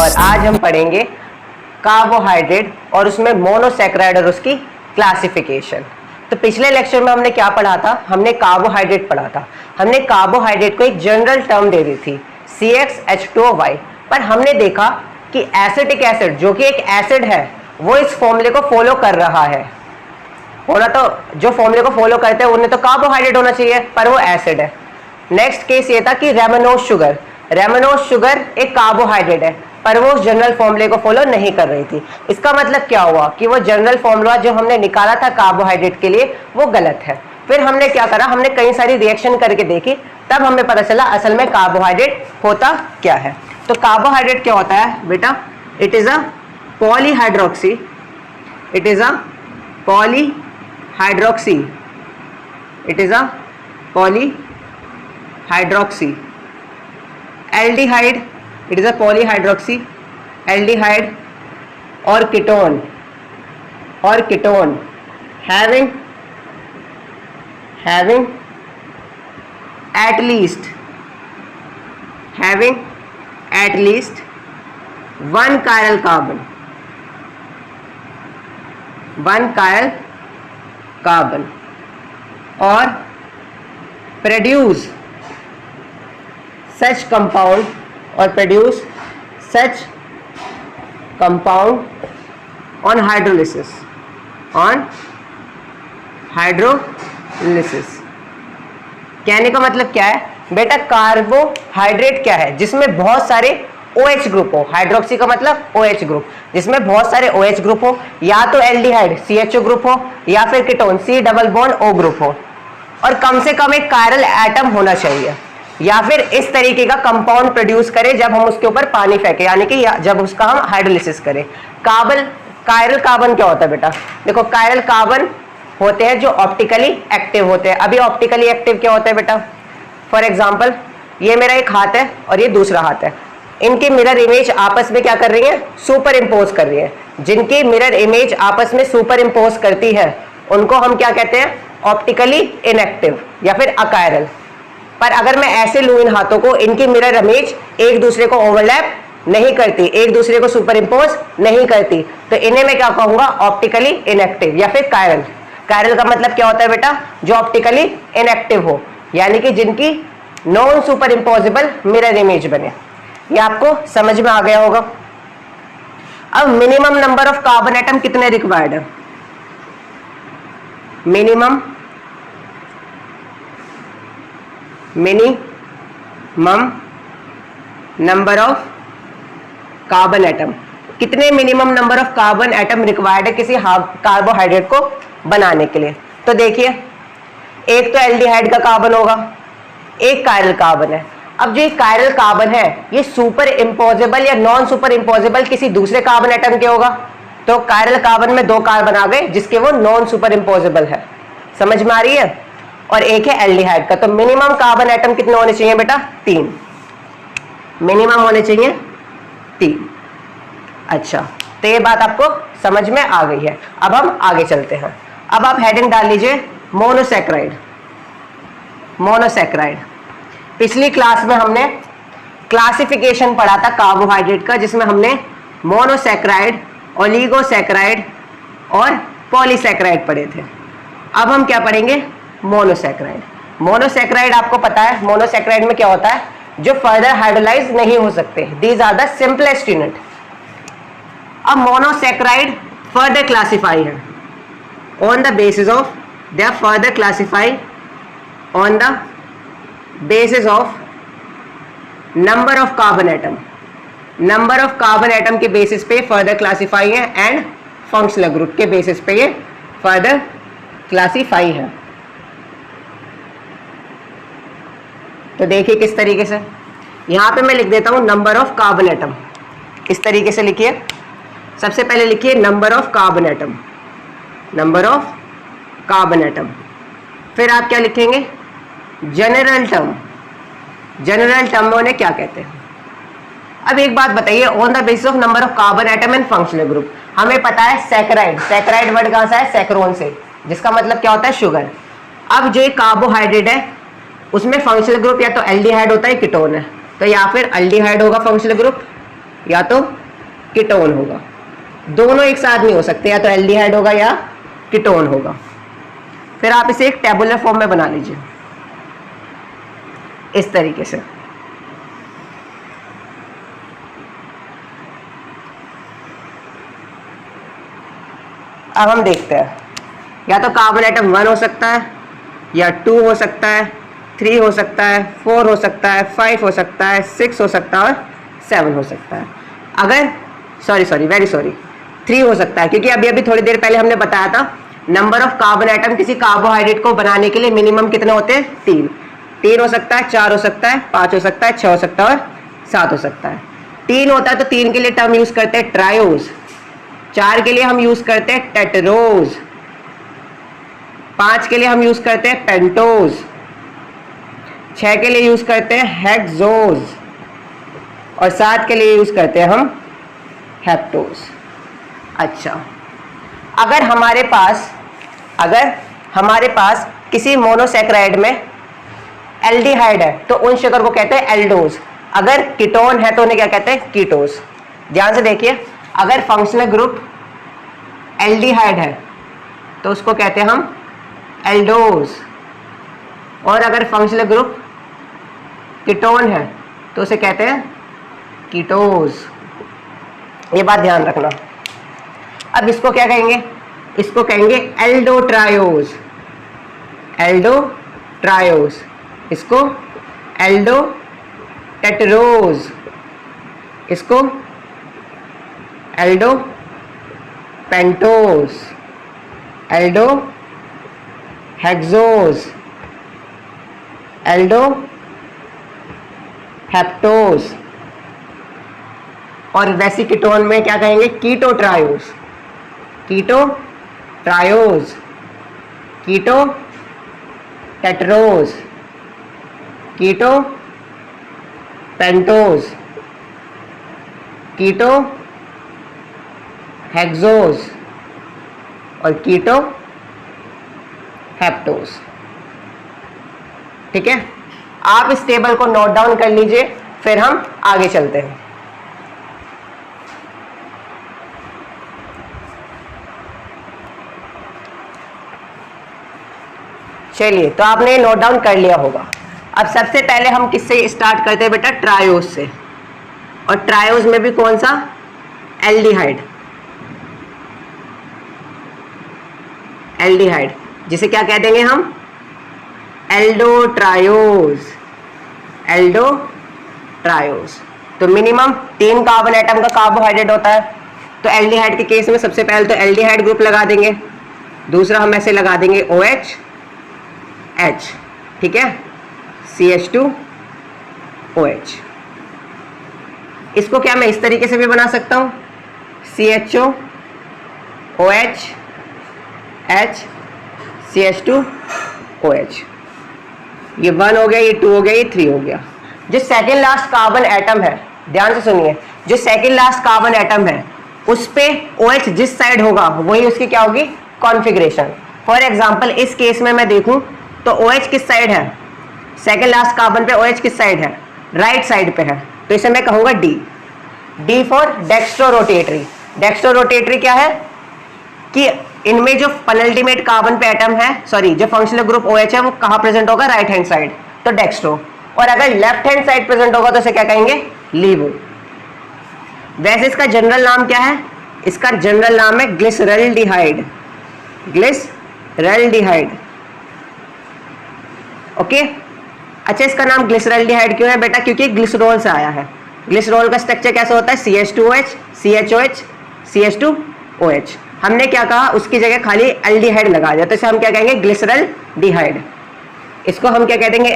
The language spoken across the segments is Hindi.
और आज हम पढ़ेंगे कार्बोहाइड्रेट और उसमें मोनोसैकेराइड और उसकी क्लासिफिकेशन। तो पिछले लेक्चर में हमने क्या पढ़ा था? हमने कार्बोहाइड्रेट पढ़ा था। हमने कार्बोहाइड्रेट को एक जनरल टर्म दे दी थी CxH2O, पर हमने देखा कि एसिटिक एसिड जो कि एक एसिड है वो इस फॉर्मूले को फॉलो कर रहा है। होना तो जो फॉर्मूले को फॉलो करते हैं उन्हें तो कार्बोहाइड्रेट होना चाहिए, पर वो एसिड है। नेक्स्ट केस ये था कि रेमनोज शुगर एक कार्बोहाइड्रेट है, पर वो उस जनरल फॉर्मूले को फॉलो नहीं कर रही थी। इसका मतलब क्या हुआ कि वो जनरल फॉर्मूला जो हमने निकाला था कार्बोहाइड्रेट के लिए वो गलत है। फिर हमने क्या करा, हमने कई सारी रिएक्शन करके देखी, तब हमें पता चला असल में कार्बोहाइड्रेट होता क्या है। तो कार्बोहाइड्रेट क्या होता है बेटा? It is a polyhydroxy, it is a polyhydroxy, it is a polyhydroxy aldehyde, it is a polyhydroxy aldehyde or ketone having at least one chiral carbon or produce such compound on hydrolysis कहने का मतलब क्या है बेटा? कार्बोहाइड्रेट क्या है? जिसमें बहुत सारे OH ग्रुप हो। हाइड्रोक्सी का मतलब OH ग्रुप, जिसमें बहुत सारे OH ग्रुप हो, या तो एल्डिहाइड CHO ग्रुप हो, या फिर ketone C double bond O group हो, और कम से कम एक कायरल एटम होना चाहिए, या फिर इस तरीके का कंपाउंड प्रोड्यूस करे जब हम उसके ऊपर पानी फेंके, यानी कि जब उसका हम हाइड्रोलिसिस करें। कायरल कार्बन क्या होता है बेटा? देखो, कायरल कार्बन होते हैं जो ऑप्टिकली एक्टिव होते हैं। अभी ऑप्टिकली एक्टिव क्या होता है बेटा? फॉर एग्जांपल, ये मेरा एक हाथ है और ये दूसरा हाथ है, इनकी मिरर इमेज आपस में क्या कर रही है? सुपर इम्पोज कर रही है। जिनकी मिरर इमेज आपस में सुपर इम्पोज करती है उनको हम क्या कहते हैं? ऑप्टिकली इनएक्टिव या फिर अकायरल। पर अगर मैं ऐसे लूं इन हाथों को, इनकी मिरर इमेज एक दूसरे को ओवरलैप नहीं करती, एक दूसरे को सुपर इम्पोज नहीं करती, तो इन्हें मैं क्या कहूंगा? ऑप्टिकली इनएक्टिव या फिर कायरल। कायरल का मतलब क्या होता है बेटा? जो ऑप्टिकली इनएक्टिव हो, यानी कि जिनकी non superimposable mirror image बने। ये आपको समझ में आ गया होगा। अब minimum number of carbon atom कितने रिक्वायर्ड है? Minimum number of carbon atom, कितने minimum number of carbon atom required है किसी कार्बोहाइड्रेट को बनाने के लिए? तो देखिए, एक तो एल्डिहाइड का कार्बन होगा, एक कायरल कार्बन है। अब जो कायरल कार्बन है ये सुपर इम्पोजेबल या नॉन सुपर इम्पोजेबल किसी दूसरे कार्बन एटम के होगा। तो कायरल कार्बन में 2 कार्बन आ गए जिसके वो नॉन सुपर इम्पोजेबल है। समझ में आ रही है? और एक है एल्डिहाइड का। तो मिनिमम कार्बन एटम कितने होने चाहिए बेटा? 3। मिनिमम होने चाहिए 3। अच्छा, तो ये बात आपको समझ में आ गई है। अब हम आगे चलते हैं। अब आप हेडिंग डाल लीजिए मोनोसैकेराइड। पिछली क्लास में हमने क्लासिफिकेशन पढ़ा था कार्बोहाइड्रेट का, जिसमें हमने मोनोसैकेराइड, ओलिगोसैकेराइड और पॉलीसैकेराइड पढ़े थे। अब हम क्या पढ़ेंगे? मोनोसैकेराइड आपको पता है मोनोसैकेराइड में क्या होता है? जो फर्दर हाइड्रोलाइज नहीं हो सकते। These are the simplest unit. अब मोनोसैकेराइड फर्दर क्लासिफाई है on the basis of, they are further classify on the basis of number of carbon atom. Number of carbon atom के बेसिस पे फर्दर क्लासिफाई है, एंड फंक्शनल ग्रुप के बेसिस पे ये फर्दर क्लासिफाई है। तो देखिए किस तरीके से, यहां पे मैं लिख देता हूं नंबर ऑफ कार्बन एटम। इस तरीके से लिखिए। सबसे पहले लिखिए number of carbon atom, number of carbon atom. फिर आप क्या लिखेंगे? General term. जनरल टर्म उन्हें क्या कहते हैं? अब एक बात बताइए, on the basis of number of carbon atom and functional group. हमें पता है सैकराइड, सैकराइड वर्ड कहां से है? सैकरोन से, जिसका मतलब क्या होता है? शुगर। अब जो कार्बोहाइड्रेट है उसमें फंक्शनल ग्रुप या तो एल्डिहाइड होता है कीटोन है, तो या फिर एल्डिहाइड होगा फंक्शनल ग्रुप या तो कीटोन होगा, दोनों एक साथ नहीं हो सकते, या तो एल्डिहाइड होगा या कीटोन होगा। फिर आप इसे एक टेबुलर फॉर्म में बना लीजिए इस तरीके से। अब हम देखते हैं, या तो कार्बन एटम 1 हो सकता है या 2 हो सकता है, 3 हो सकता है, 4 हो सकता है, 5 हो सकता है, 6 हो सकता है और 7 हो सकता है। अगर वेरी सॉरी 3 हो सकता है, क्योंकि अभी थोड़ी देर पहले हमने बताया था नंबर ऑफ कार्बन एटम किसी कार्बोहाइड्रेट को बनाने के लिए मिनिमम कितने होते हैं, 3 हो सकता है, 4 हो सकता है, 5 हो सकता है, 6 हो सकता है और 7 हो सकता है। 3 होता है तो 3 के लिए टर्म यूज करते हैं ट्रायोज, 4 के लिए हम यूज करते हैं टेट्रोज, 5 के लिए हम यूज करते हैं पेंटोज, 6 के लिए यूज करते हैं हेक्सोज और 7 के लिए यूज करते हैं हम हेप्टोज। अच्छा, अगर हमारे पास किसी मोनोसैकेराइड में एल्डिहाइड है तो उन शुगर को कहते हैं एल्डोज, अगर कीटोन है तो उन्हें क्या कहते हैं, कीटोज। ध्यान से देखिए, अगर फंक्शनल ग्रुप एल्डिहाइड है तो उसको कहते हैं हम एल्डोज, और अगर फंक्शनल ग्रुप कीटोन है तो उसे कहते हैं कीटोज। ये बात ध्यान रखना। अब इसको क्या कहेंगे, इसको कहेंगे एल्डोट्रायोज, इसको एल्डोटेट्रोज, इसको एल्डोपेंटोज, एल्डोहेक्सोज, एल्डोहेप्टोज, और वैसी कीटोन में क्या कहेंगे, कीटोट्रायोज, कीटोटेट्रोज, कीटोपेंटोज, कीटोहेक्सोज और कीटोहेप्टोज। ठीक है, आप इस टेबल को नोट डाउन कर लीजिए, फिर हम आगे चलते हैं। चलिए, तो आपने नोट डाउन कर लिया होगा। अब सबसे पहले हम किससे स्टार्ट करते हैं बेटा, ट्रायोज से, और ट्रायोज में भी कौन सा, एल्डिहाइड, जिसे क्या कह देंगे हम, एल्डोट्रायोज। तो मिनिमम 3 कार्बन एटम का कार्बोहाइड्रेट होता है, तो एल्डिहाइड के केस में सबसे पहले तो एल्डिहाइड ग्रुप लगा देंगे, दूसरा हम ऐसे लगा देंगे OH, ठीक है, CH2OH। इसको क्या मैं इस तरीके से भी बना सकता हूं, CHO OH H CH2OH। ये 1 हो गया, ये 2 हो गया, ये 3 हो गया। जो सेकेंड लास्ट कार्बन एटम है, ध्यान से सुनिए, जो सेकेंड लास्ट कार्बन एटम है उस पे OH जिस साइड होगा वही उसकी क्या होगी, कॉन्फ़िगरेशन। फॉर एग्जांपल इस केस में मैं देखूं तो OH किस साइड है, सेकेंड लास्ट कार्बन पे OH किस साइड है, राइट साइड पे है, तो इसे मैं कहूंगा D फॉर डेक्स्ट्रोरोटेटरी। डेक्स्ट्रोरोटेटरी क्या है कि इनमें जो पेनल्टीमेट कार्बन पे एटम है, सॉरी जो फंक्शनल ग्रुप OH है वो कहाँ प्रेजेंट होगा, राइट हैंड साइड, तो डेक्स्ट्रो। और अगर लेफ्ट हैंड साइड प्रेजेंट होगा तो इसे क्या कहेंगे, लीवो। वैसे इसका जनरल नाम क्या है, इसका जनरल नाम है ग्लिसरल्डिहाइड, ओके। अच्छा, इसका नाम ग्लिसरल्डिहाइड क्यों है बेटा, क्योंकि ग्लिसरॉल से आया है। ग्लिसरॉल का स्ट्रक्चर कैसा होता है, CH2OH, CHOH, CH2OH। हमने क्या कहा, उसकी जगह खाली एल्डिहाइड लगा दिया, तो इसे हम क्या कहेंगे, ग्लिसरल्डिहाइड। इसको हम क्या कह देंगे,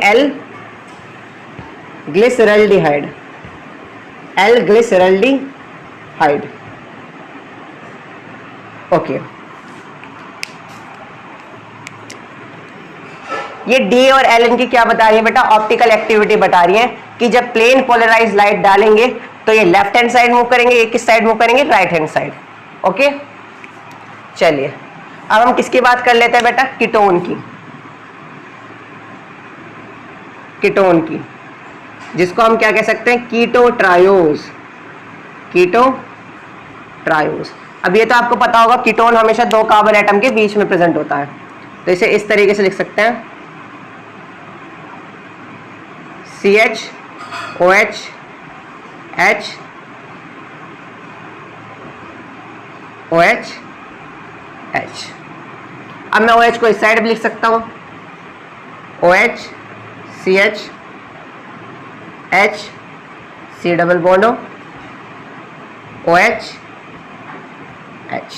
ग्लिसरल्डिहाइड, ग्लिसरल्डिहाइड, ओके। ये D और L इनकी क्या बता रही है बेटा, ऑप्टिकल एक्टिविटी बता रही है कि जब प्लेन पोलराइज लाइट डालेंगे तो ये लेफ्ट हैंड साइड मूव करेंगे, ये किस साइड मूव करेंगे, राइट हैंड साइड, ओके। चलिए, अब हम किसकी बात कर लेते हैं बेटा, कीटोन की। कीटोन की, जिसको हम क्या कह सकते हैं, कीटो ट्रायोज, कीटो ट्रायोज। अब ये तो आपको पता होगा कीटोन हमेशा 2 कार्बन एटम के बीच में प्रेजेंट होता है, तो इसे इस तरीके से लिख सकते हैं CH OH H OH H। अब मैं OH को इस साइड भी लिख सकता हूं, OH CH H C double bond OH H।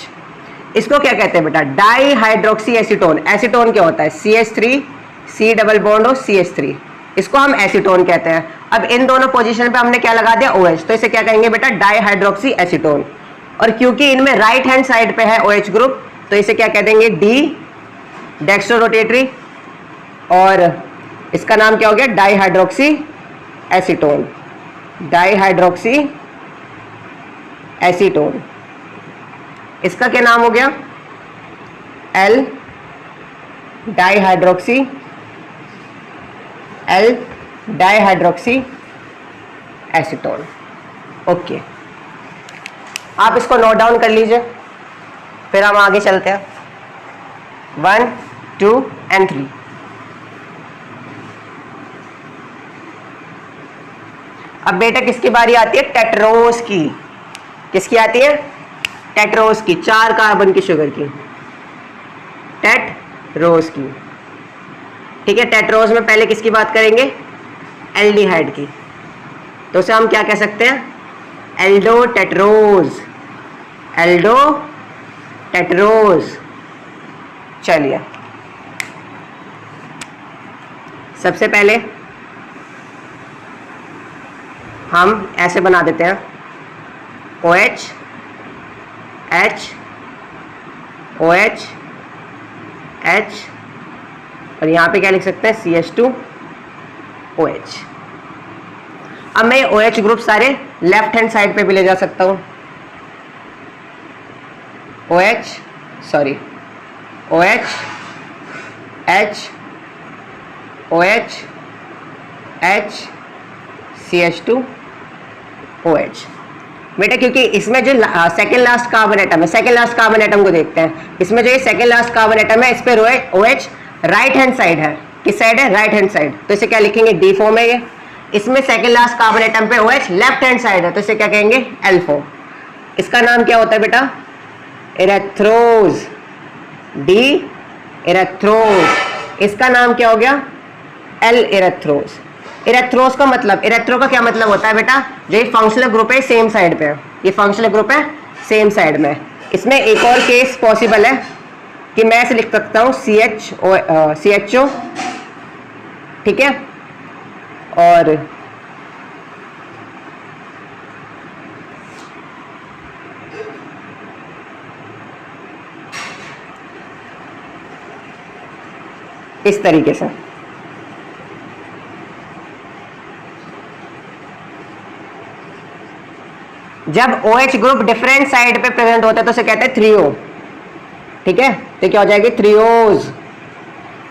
इसको क्या कहते हैं बेटा, डाई हाइड्रोक्सी एसीटोन। एसीटोन क्या होता है, CH3 C double bond CH3, इसको हम एसीटोन कहते हैं। अब इन दोनों पोजीशन पे हमने क्या लगा दिया, OH, तो इसे क्या कहेंगे बेटा, डाई हाइड्रोक्सी एसीटोन। और क्योंकि इनमें राइट हैंड साइड पे है OH ग्रुप, तो इसे क्या कह देंगे, डी डेक्स्ट्रो रोटेटरी, और इसका नाम क्या हो गया, di hydroxy acetone, di hydroxy acetone. इसका क्या नाम हो गया, L di hydroxy, L di hydroxy acetone. Okay, आप इसको नोट डाउन कर लीजिए, फिर हम आगे चलते हैं 1 2 and 3। अब बेटा किसकी बारी आती है, टेट्रोस की। किसकी आती है, टेट्रोस की, 4 कार्बन की शुगर की, टेट्रोस की। ठीक है, टेट्रोस में पहले किसकी बात करेंगे, एल्डिहाइड की, तो उसे हम क्या कह सकते हैं, एल्डो टेट्रोज, एल्डो टेट्रोज। चलिए सबसे पहले हम ऐसे बना देते हैं, OH H OH H, और यहाँ पे क्या लिख सकते हैं, CH2 OH। अब मैं OH ग्रुप सारे लेफ्ट हैंड साइड पे भी ले जा सकता हूँ, OH H OH H CH2 OH। बेटा क्योंकि इसमें जो सेकेंड लास्ट कार्बन एटम है, सेकेंड लास्ट कार्बन एटम को देखते हैं, इसमें जो ये सेकेंड लास्ट कार्बन एटम है, इस पे OH राइट हैंड साइड है। किस साइड है, राइट हैंड साइड, तो इसे क्या लिखेंगे, डी फॉर्म है ये। इसमें सेकेंड लास्ट कार्बन एटम पे OH लेफ्ट हैंड साइड है, तो इसे क्या कहेंगे, एल फॉर्म। इसका नाम क्या होता है बेटा, इरेथ्रोज, डी इरेथ्रोज। इसका नाम क्या हो गया, एल इरेथ्रोज। इरेथ्रोज का मतलब, इरेथ्रो का क्या मतलब होता है बेटा, जो ये फंक्शनल ग्रुप है सेम साइड पे है, ये फंक्शनल ग्रुप है सेम साइड में। इसमें एक और केस पॉसिबल है कि मैं ऐसे लिख सकता हूँ CHO, ठीक है, और इस तरीके से। जब OH ग्रुप डिफरेंट साइड पे प्रेजेंट होता है तो उसे कहते हैं थ्रियो। ठीक है, तो क्या हो जाएगी, थ्रियोज,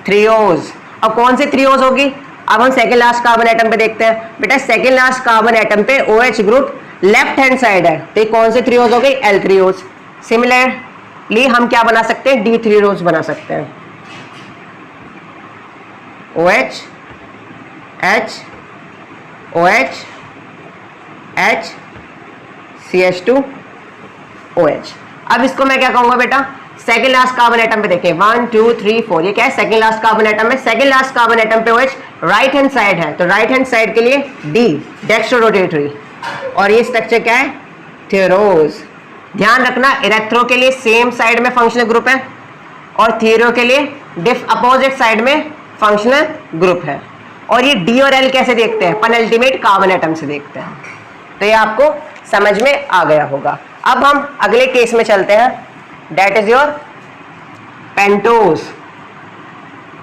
थ्रियोज। अब कौन सी थ्रियोज होगी, अब हम सेकेंड लास्ट कार्बन एटम पे देखते हैं। बेटा सेकेंड लास्ट कार्बन एटम पे OH group left hand side है, तो ये कौन सी थ्रियोज हो गई, एल थ्रियोज। सिमिलरली हम क्या बना सकते हैं, डी थ्रियोज बना सकते हैं, OH H OH H CH2 OH। अब इसको मैं क्या कहूंगा बेटा, सेकेंड लास्ट कार्बन एटम पे देखें, 1 2 3 4, ये क्या है, सेकेंड लास्ट कार्बन एटम है। सेकेंड लास्ट कार्बन एटम पे OH राइट हैंड साइड है, तो राइट हैंड साइड के लिए डी डेक्स्ट्रो रोटेटरी, और ये स्ट्रक्चर क्या है, थ्योरोज। ध्यान रखना, इरेथ्रो के लिए सेम साइड में फंक्शनल ग्रुप है, और थ्योरो के लिए अपोजिट साइड में फंक्शनल ग्रुप है। और ये डी और एल कैसे देखते हैं, पेनल्टीमेट कार्बन एटम से देखते हैं। तो ये आपको समझ में आ गया होगा। अब हम अगले केस में चलते हैं, that is your pentose.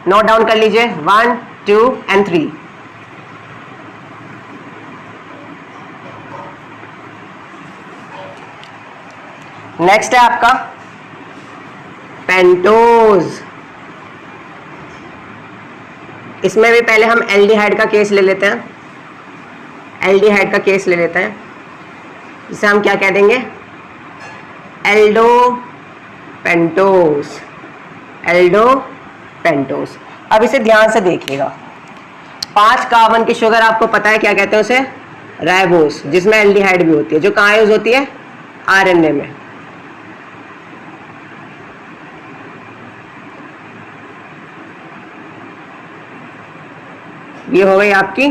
Note down कर लीजिए, 1 2 and 3। नेक्स्ट है आपका पेंटोज। इसमें भी पहले हम एल्डिहाइड का केस ले लेते हैं, एल्डिहाइड का केस ले लेते हैं, जिसे हम क्या कह देंगे, एल्डो पेंटोस, एल्डो पेंटोस। अब इसे ध्यान से देखिएगा, 5 कार्बन की शुगर आपको पता है क्या कहते हैं उसे, राइबोस, जिसमें एल्डिहाइड भी होती है, जो कहाँ यूज होती है, आरएनए में। ये हो गई आपकी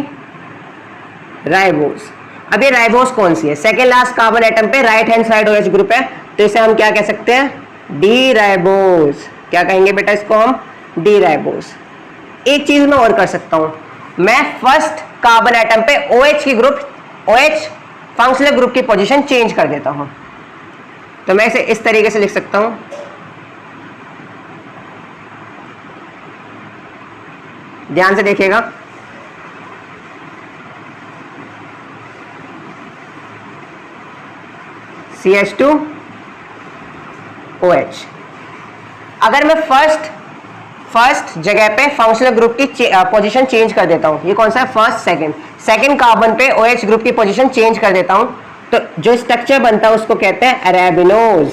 राइबोस। अब ये राइबोस कौन सी है, सेकेंड लास्ट कार्बन एटम पे right hand side OH group है, तो इसे हम क्या कह सकते हैं, डी राइबोस। क्या कहेंगे बेटा इसको हम, डी राइबोस। एक चीज मैं और कर सकता हूं, मैं फर्स्ट कार्बन एटम पे OH की ग्रुप, OH फंक्शनल ग्रुप की पोजीशन चेंज कर देता हूं, तो मैं इसे इस तरीके से लिख सकता हूं, ध्यान से देखिएगा, CH2OH। अगर मैं फर्स्ट जगह पे फंक्शनल ग्रुप की पोजीशन चेंज कर देता हूं, ये कौन सा है, फर्स्ट सेकंड कार्बन पे OH ग्रुप की पोजीशन चेंज कर देता हूं, तो जो स्ट्रक्चर बनता है उसको कहते हैं अरेबिनोज,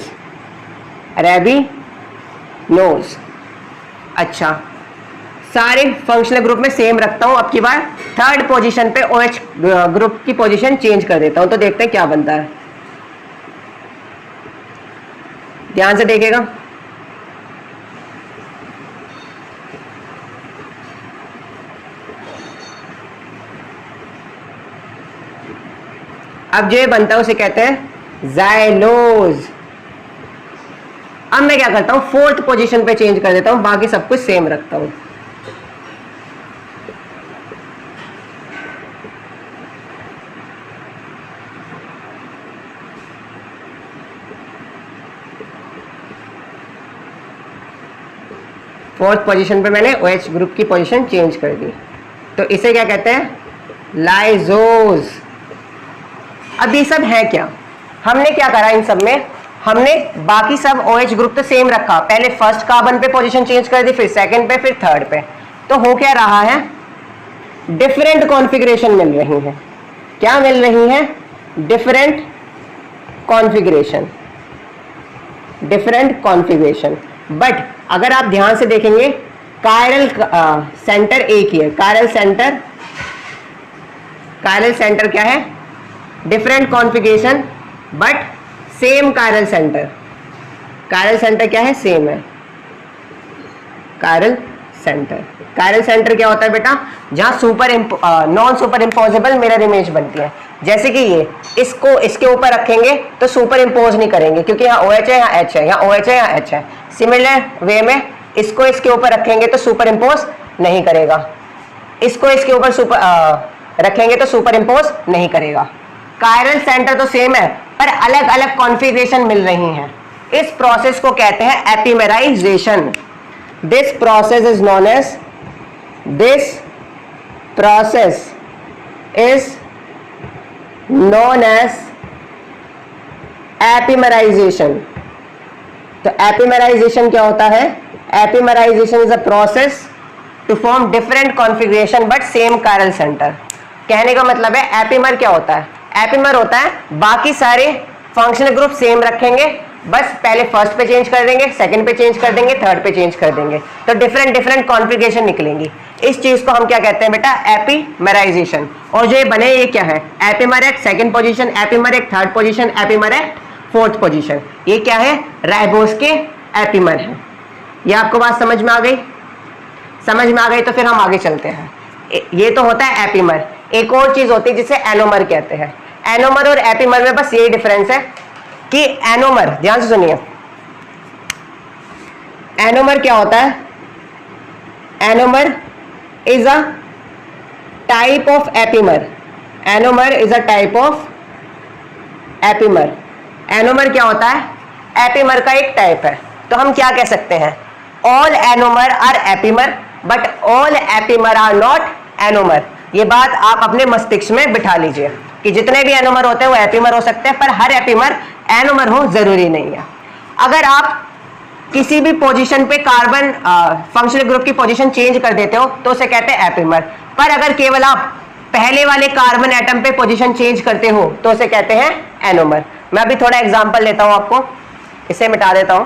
अरेबिनोज। अच्छा, सारे फंक्शनल ग्रुप में सेम रखता हूं, अब की बार थर्ड पोजीशन पे OH ग्रुप की पोजीशन चेंज कर देता हूं, तो देखते हैं क्या बनता है, ध्यान से देखिएगा। अब जो ये बनता है उसे कहते हैं जाइलोज। अब मैं क्या करता हूं, फोर्थ पोजीशन पे चेंज कर देता हूं, बाकी सब कुछ सेम रखता हूं। फोर्थ पोजीशन पे मैंने OH ग्रुप की पोजीशन चेंज कर दी, तो इसे क्या कहते हैं, लाइजोज। अब ये सब है क्या, हमने क्या करा इन सब में, हमने बाकी सब OH ग्रुप तो सेम रखा, पहले फर्स्ट कार्बन पे पोजीशन चेंज कर दी, फिर सेकंड पे, फिर थर्ड पे, तो हो क्या रहा है, डिफरेंट कॉन्फ़िगरेशन मिल रही है। क्या मिल रही है, different configuration, different configuration. But अगर आप ध्यान से देखेंगे, कायरल सेंटर एक ही है, कायरल सेंटर क्या है, different configuration but same chiral centre. Chiral centre क्या है, सेम है। कायरल सेंटर क्या होता है बेटा, जहां non superimposable mirror image बनती है। जैसे कि ये, इसको इसके ऊपर रखेंगे तो सुपर इम्पोज नहीं करेंगे, क्योंकि यहाँ OH है, यहाँ H है, यहाँ OH है, यहाँ H है। सिमिलर वे में इसको इसके ऊपर रखेंगे तो सुपर इम्पोज नहीं करेगा, इसको इसके ऊपर रखेंगे तो सुपर इम्पोज नहीं करेगा। कायरल सेंटर तो सेम है, पर अलग अलग कॉन्फ़िगरेशन मिल रही हैं। इस प्रोसेस को कहते हैं epimerisation. This process is known as epimerisation. तो एपिमेराइजेशन क्या होता है, epimerisation is a process to form different configuration but same chiral centre. कहने का मतलब है एपिमर क्या होता है, एपिमर होता है बाकी सारे फंक्शनल ग्रुप सेम रखेंगे, बस पहले फर्स्ट पे चेंज कर देंगे, सेकंड पे चेंज कर देंगे, थर्ड पे चेंज कर देंगे, तो डिफरेंट कॉन्फ़िगरेशन निकलेंगी। इस चीज को हम क्या कहते हैं बेटा, एपिमेराइजेशन। और जो ये बने ये क्या है, epimer at second position, epimer at third position, epimer at fourth position. ये क्या है, राइबोस के एपिमर है। ये आपको बात समझ में आ गई? समझ में आ गई तो फिर हम आगे चलते हैं। ये तो होता है एपिमर। एक और चीज होती है जिसे एनोमर कहते हैं। एनोमर और एपिमर में बस यही डिफरेंस है कि एनोमर, ध्यान से सुनिए, एनोमर क्या होता है, anomer is a type of epimer. Anomer is a type of epimer. Anomer क्या होता है, एपिमर का एक टाइप है। तो हम क्या कह सकते हैं, all anomer are epimer but all epimer are not anomer. ये बात आप अपने मस्तिष्क में बिठा लीजिए कि जितने भी एनोमर होते हैं वो एपिमर हो सकते हैं, पर हर एपिमर एनोमर हो जरूरी नहीं है। अगर आप किसी भी पोजीशन पे कार्बन फंक्शनल ग्रुप की पोजीशन चेंज कर देते हो तो उसे कहते हैं एपिमर। पर अगर केवल आप पहले वाले कार्बन एटम पे पोजीशन चेंज करते हो तो उसे कहते हैं एनोमर। मैं अभी थोड़ा एग्जांपल लेता हूं आपको, इसे मिटा देता हूं।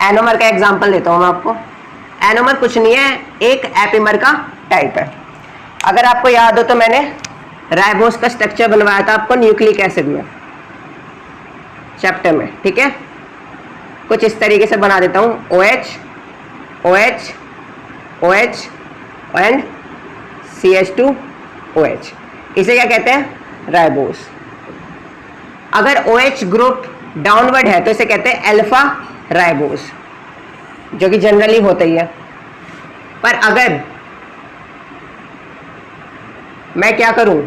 एनोमर का एग्जांपल देता हूं मैं आपको। एनोमर कुछ नहीं है, एक एपिमर का टाइप है। अगर आपको याद हो तो मैंने राइबोस का स्ट्रक्चर बनवाया था आपको न्यूक्लिक एसिड में चैप्टर में, ठीक है। कुछ इस तरीके से बना देता हूं, OH OH OH and CH2OH। इसे क्या कहते हैं? राइबोस। अगर OH ग्रुप डाउनवर्ड है तो इसे कहते हैं अल्फा राइबोस, जो कि जनरली होता ही है। पर अगर मैं क्या करूं,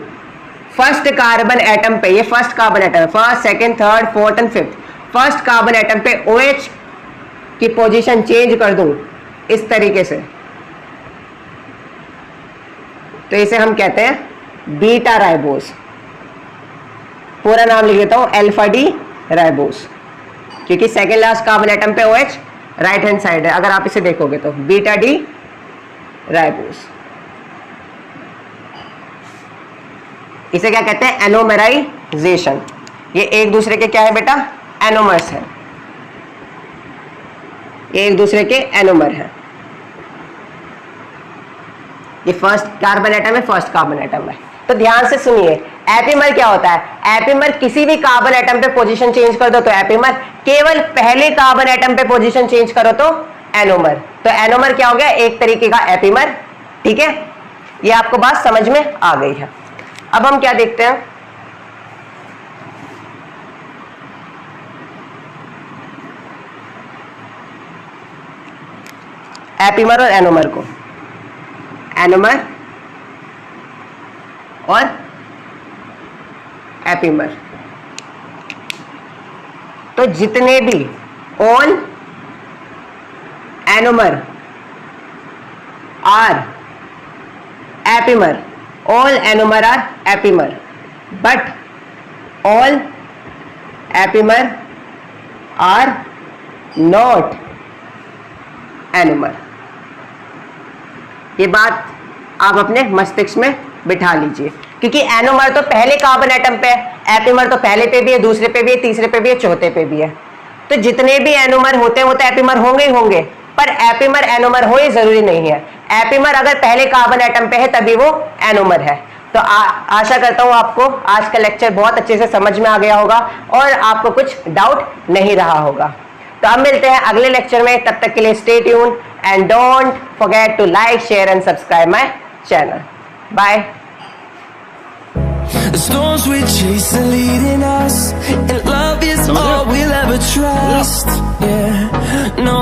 फर्स्ट कार्बन एटम पे, ये first carbon atom, first second third fourth and fifth, first carbon atom पे OH की पोजीशन चेंज कर दूं इस तरीके से, तो इसे हम कहते हैं बीटा राइबोस। पूरा नाम लिख देता हूं, अल्फा डी राइबोस, क्योंकि सेकेंड लास्ट कार्बन एटम पे OH राइट हैंड साइड है। अगर आप इसे देखोगे तो बीटा डी राइबोस। इसे क्या कहते हैं? एनोमराइजेशन। ये एक दूसरे के क्या है बेटा? एनोमर्स है। ये एक दूसरे के एनोमर है। ये फर्स्ट कार्बन एटम है, फर्स्ट कार्बन एटम है। तो ध्यान से सुनिए, एपिमर क्या होता है? एपिमर किसी भी कार्बन एटम पे पोजीशन चेंज कर दो तो एपिमर, केवल पहले कार्बन एटम पे पोजीशन चेंज करो तो एनोमर। तो एनोमर क्या हो गया? एक तरीके का एपिमर, ठीक है। ये आपको बात समझ में आ गई है। अब हम क्या देखते हैं, एपिमर और एनोमर को। एनोमर और एपिमर, तो जितने भी all anomer are epimer, all enomer are epimer, but all epimer are not enomer। ये बात आप अपने मस्तिष्क में बिठा लीजिए, क्योंकि एनोमर तो पहले कार्बन एटम पे है, एपिमर तो पहले पे भी है, दूसरे पे भी है, तीसरे पे भी है, चौथे पे भी है। तो जितने भी एनोमर होते हैं वो तो एपिमर होंगे ही होंगे, पर एपिमर एनोमर हो ये जरूरी नहीं है। एपिमर अगर पहले कार्बन एटम पे है तभी वो एनोमर है। तो आशा करता हूं आपको आज का लेक्चर बहुत अच्छे से समझ में आ गया होगा और आपको कुछ डाउट नहीं रहा होगा। तो अब मिलते हैं अगले लेक्चर में, तब तक के लिए stay tune and don't forget to like, share and subscribe my channel. Bye. The storms we chase are leading us, and love is all we'll ever trust. Yeah, no,